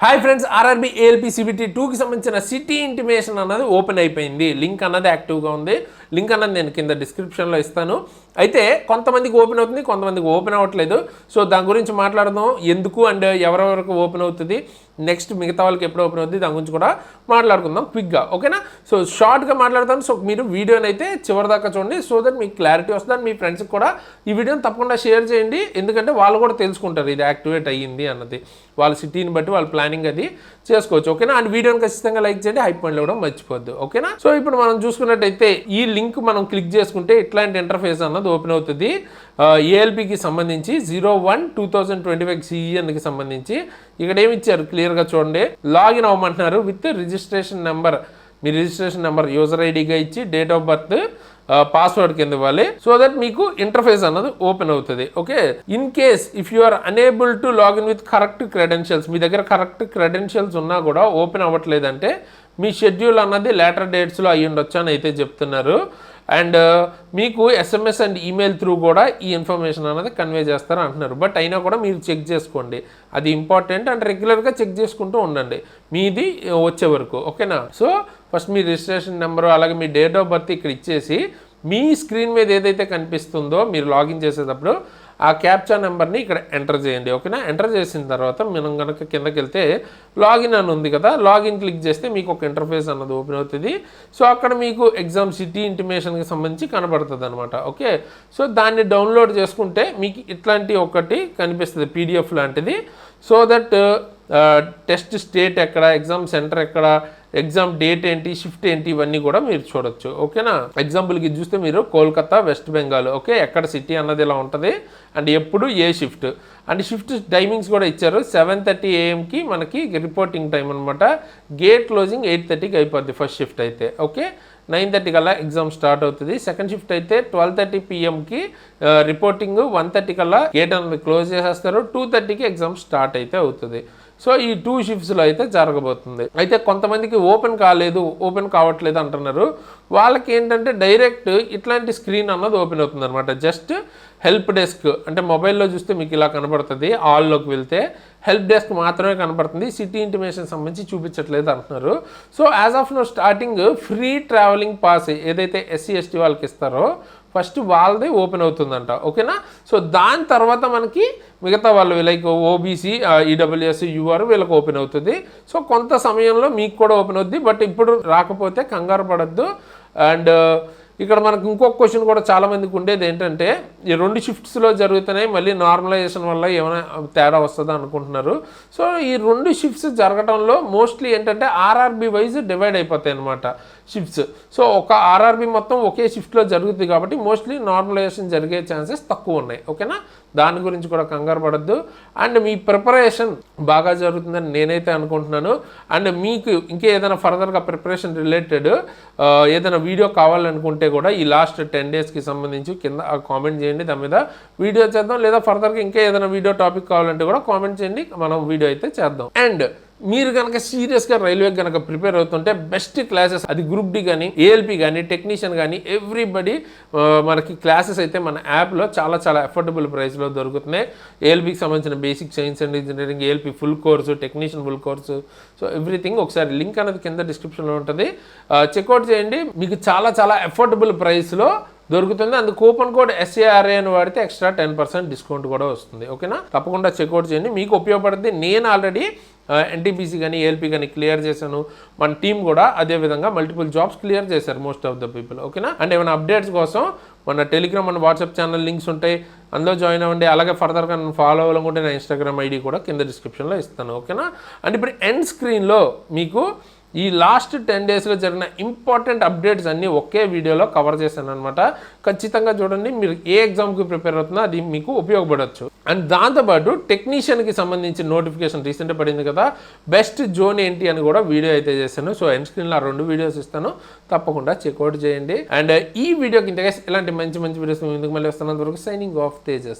Hi friends, RRB ALP CBT 2కి సంబంధించిన city intimation అన్నది ఓపెన్ అయిపోయింది. లింక్ అన్నది యాక్టివ్గా ఉంది. లింక్ అన్నది నేను కింద డిస్క్రిప్షన్లో ఇస్తాను. అయితే కొంతమందికి ఓపెన్ అవుతుంది, కొంతమందికి ఓపెన్ అవ్వట్లేదు. సో దాని గురించి మాట్లాడదాం, ఎందుకు అండ్ ఎవరెవరికి ఓపెన్ అవుతుంది, నెక్స్ట్ మిగతా వాళ్ళకి ఎప్పుడు ఓపెన్ అవుతుంది, దాని గురించి కూడా మాట్లాడుకుందాం క్విక్గా. ఓకేనా? సో షార్ట్గా మాట్లాడతాను. సో మీరు వీడియోని అయితే చివరిదాకా చూడండి, సో దట్ మీకు క్లారిటీ వస్తుంది. మీ ఫ్రెండ్స్కి కూడా ఈ వీడియోని తప్పకుండా షేర్ చేయండి, ఎందుకంటే వాళ్ళు కూడా తెలుసుకుంటారు ఇది యాక్టివేట్ అయ్యింది అన్నది. వాళ్ళ సిటీని బట్టి వాళ్ళ ప్లానింగ్ అది చేసుకోవచ్చు. ఓకేనా? అండ్ వీడియోని ఖచ్చితంగా లైక్ చేయండి, హైప్ పాయింట్లు కూడా మర్చిపోద్దు. ఓకేనా? సో ఇప్పుడు మనం చూసుకున్నట్టయితే ఈ లింక్ మనం క్లిక్ చేసుకుంటే ఇట్లాంటి ఇంటర్ఫేస్ అన్నది ఓపెన్ అవుతుంది. ఏఎల్పికి సంబంధించి 01/2025 CENకి సంబంధించి ఇక్కడ ఏమి ఇచ్చారు క్లియర్గా చూడండి. లాగిన్ అవ్వమంటున్నారు విత్ రిజిస్ట్రేషన్ నెంబర్. మీ రిజిస్ట్రేషన్ నెంబర్ యూజర్ ఐడిగా ఇచ్చి డేట్ ఆఫ్ బర్త్ పాస్వర్డ్ కింద ఇవ్వాలి, సో దట్ మీకు ఇంటర్ఫేస్ అన్నది ఓపెన్ అవుతుంది. Okay, in case if you are unable to login with correct credentials, మీ దగ్గర కరెక్ట్ క్రెడెన్షియల్స్ ఉన్నా కూడా ఓపెన్ అవ్వట్లేదంటే మీ షెడ్యూల్ అన్నది లేటర్ డేట్స్లో అయ్యి ఉండొచ్చు అని అయితే చెప్తున్నారు. అండ్ మీకు SMS అండ్ ఈమెయిల్ త్రూ కూడా ఈ ఇన్ఫర్మేషన్ అనేది కన్వే చేస్తారు అంటున్నారు. బట్ అయినా కూడా మీరు చెక్ చేసుకోండి, అది ఇంపార్టెంట్. అండ్ రెగ్యులర్గా చెక్ చేసుకుంటూ ఉండండి మీది వచ్చే వరకు. ఓకేనా? సో ఫస్ట్ మీ రిజిస్ట్రేషన్ నెంబరు అలాగే మీ డేట్ ఆఫ్ బర్త్ ఇక్కడ ఇచ్చేసి మీ స్క్రీన్ మీద ఏదైతే కనిపిస్తుందో మీరు లాగిన్ చేసేటప్పుడు ఆ క్యాప్చా నెంబర్ని ఇక్కడ ఎంటర్ చేయండి. ఓకేనా? ఎంటర్ చేసిన తర్వాత మనం కనుక కిందకి వెళ్తే లాగిన్ అని ఉంది కదా, లాగిన్ క్లిక్ చేస్తే మీకు ఒక ఇంటర్ఫేస్ అన్నది ఓపెన్ అవుతుంది. సో అక్కడ మీకు ఎగ్జామ్ సిటీ ఇంటిమేషన్కి సంబంధించి కనబడుతుంది అనమాట. ఓకే, సో దాన్ని డౌన్లోడ్ చేసుకుంటే మీకు ఇట్లాంటి ఒకటి కనిపిస్తుంది PDF లాంటిది. సో దట్ టెస్ట్ స్టేట్ ఎక్కడ, ఎగ్జామ్ సెంటర్ ఎక్కడ, ఎగ్జామ్ డేట్ ఏంటి, షిఫ్ట్ ఏంటి, ఇవన్నీ కూడా మీరు చూడొచ్చు. ఓకేనా? ఎగ్జాంపుల్కి చూస్తే మీరు కోల్కతా, వెస్ట్ బెంగాల్, ఓకే, ఎక్కడ సిటీ అన్నది ఇలా ఉంటుంది అండ్ ఎప్పుడు ఏ షిఫ్ట్ అండ్ షిఫ్ట్ టైమింగ్స్ కూడా ఇచ్చారు. 7:30 AM మనకి రిపోర్టింగ్ టైం అనమాట. గేట్ క్లోజింగ్ 8:30కి అయిపోద్ది ఫస్ట్ షిఫ్ట్ అయితే. ఓకే, 9:30 కల్లా ఎగ్జామ్ స్టార్ట్ అవుతుంది. సెకండ్ షిఫ్ట్ అయితే 12:30 PM రిపోర్టింగ్, 1:30 కల్లా గేట్ అన్నది క్లోజ్ చేసేస్తారు. 2:30కి ఎగ్జామ్ స్టార్ట్ అయితే అవుతుంది. సో ఈ 2 షిఫ్ట్స్లో అయితే జరగబోతుంది. అయితే కొంతమందికి ఓపెన్ కావట్లేదు అంటున్నారు. వాళ్ళకి ఏంటంటే డైరెక్ట్ ఇట్లాంటి స్క్రీన్ అన్నది ఓపెన్ అవుతుంది అనమాట. జస్ట్ హెల్ప్ డెస్క్ అంటే మొబైల్లో చూస్తే మీకు ఇలా కనబడుతుంది. ఆల్లోకి వెళ్తే హెల్ప్ డెస్క్ మాత్రమే కనబడుతుంది, సిటీ ఇంటిమేషన్ సంబంధించి చూపించట్లేదు అంటున్నారు. So as of now starting free travelling pass ఏదైతే SC ST వాళ్ళకి ఇస్తారో ఫస్ట్ వాళ్ళది ఓపెన్ అవుతుందంట. ఓకేనా? సో దాని తర్వాత మనకి మిగతా వాళ్ళు లైక్ OBC, EWS, UR వీళ్ళకి ఓపెన్ అవుతుంది. సో కొంత సమయంలో మీకు కూడా ఓపెన్ అవుద్ది, బట్ ఇప్పుడు రాకపోతే కంగారు పడద్దు. అండ్ ఇక్కడ మనకు ఇంకొక క్వశ్చన్ కూడా చాలామందికి ఉండేది ఏంటంటే, ఈ 2 షిఫ్ట్స్లో జరుగుతున్నాయి, మళ్ళీ నార్మలైజేషన్ వల్ల ఏమైనా తేడా వస్తుందా అనుకుంటున్నారు. సో ఈ 2 షిఫ్ట్స్ జరగడంలో మోస్ట్లీ ఏంటంటే RRB వైజ్ డివైడ్ అయిపోతాయి అనమాట షిఫ్ట్స్. సో ఒక RRB మొత్తం ఒకే షిఫ్ట్లో జరుగుతుంది కాబట్టి మోస్ట్లీ నార్మలైజేషన్ జరిగే ఛాన్సెస్ తక్కువ ఉన్నాయి. ఓకేనా? దాని గురించి కూడా కంగారు పడద్దు. అండ్ మీ ప్రిపరేషన్ బాగా జరుగుతుందని నేనైతే అనుకుంటున్నాను. అండ్ మీకు ఇంకా ఏదైనా ఫర్దర్గా ప్రిపరేషన్ రిలేటెడ్ ఏదైనా వీడియో కావాలనుకుంటే కూడా ఈ లాస్ట్ 10 డేస్కి సంబంధించి కింద కామెంట్ చేయండి, దాని మీద వీడియో చేద్దాం. లేదా ఫర్దర్గా ఇంకా ఏదైనా వీడియో టాపిక్ కావాలంటే కూడా కామెంట్ చేయండి, మనం వీడియో అయితే చేద్దాం. అండ్ మీరు కనుక సీరియస్గా రైల్వే కనుక ప్రిపేర్ అవుతుంటే బెస్ట్ క్లాసెస్, అది గ్రూప్ D కానీ, ALP కానీ, టెక్నీషియన్ కానీ, ఎవ్రీబడి మనకి క్లాసెస్ అయితే మన యాప్లో చాలా చాలా అఫోర్డబుల్ ప్రైస్లో దొరుకుతున్నాయి. ALPకి సంబంధించిన basic science and engineering, ALP full course, technician full course, so everything. ఒకసారి లింక్ అనేది కింద డిస్క్రిప్షన్లో ఉంటుంది, చెక్అవుట్ చేయండి. మీకు చాలా చాలా అఫోర్డబుల్ ప్రైస్లో దొరుకుతుంది. అందుకు కూపన్ కోడ్ SARA అని వాడితే ఎక్స్ట్రా 10% డిస్కౌంట్ కూడా వస్తుంది. ఓకేనా? తప్పకుండా చెక్అవుట్ చేయండి, మీకు ఉపయోగపడుతుంది. నేను ఆల్రెడీ NTPC కానీ ALP కానీ క్లియర్ చేశాను. మన టీం కూడా అదేవిధంగా మల్టిపుల్ జాబ్స్ క్లియర్ చేశారు మోస్ట్ ఆఫ్ ద పీపుల్. ఓకేనా? అండ్ ఏమైనా అప్డేట్స్ కోసం మన Telegram and WhatsApp channel links ఉంటాయి, అందులో జాయిన్ అవ్వండి. అలాగే ఫర్దర్గా నన్ను ఫాలో అవ్వాలనుకుంటే నా Instagram ID కూడా కింద డిస్క్రిప్షన్లో ఇస్తాను. ఓకేనా? అండ్ ఇప్పుడు ఎండ్ స్క్రీన్లో మీకు ఈ లాస్ట్ 10 డేస్లో జరిగిన ఇంపార్టెంట్ అప్డేట్స్ అన్నీ ఒకే వీడియోలో కవర్ చేశాను అనమాట. ఖచ్చితంగా చూడండి, మీరు ఏ ఎగ్జామ్కి ప్రిపేర్ అవుతున్నా అది మీకు ఉపయోగపడవచ్చు. అండ్ దాంతోపాటు టెక్నీషియన్కి సంబంధించి నోటిఫికేషన్ రీసెంట్గా పడింది కదా, బెస్ట్ జోన్ ఏంటి అని కూడా వీడియో అయితే చేశాను. సో ఎండ్ స్క్రీన్లో 2 వీడియోస్ ఇస్తాను, తప్పకుండా చెక్అవుట్ చేయండి. అండ్ ఈ వీడియోకి ఇంతగా ఇలాంటి మంచి మంచి వీడియోస్ ముందుకు మళ్ళీ వస్తున్నంత వరకు సైనింగ్ ఆఫ్ తేజస్.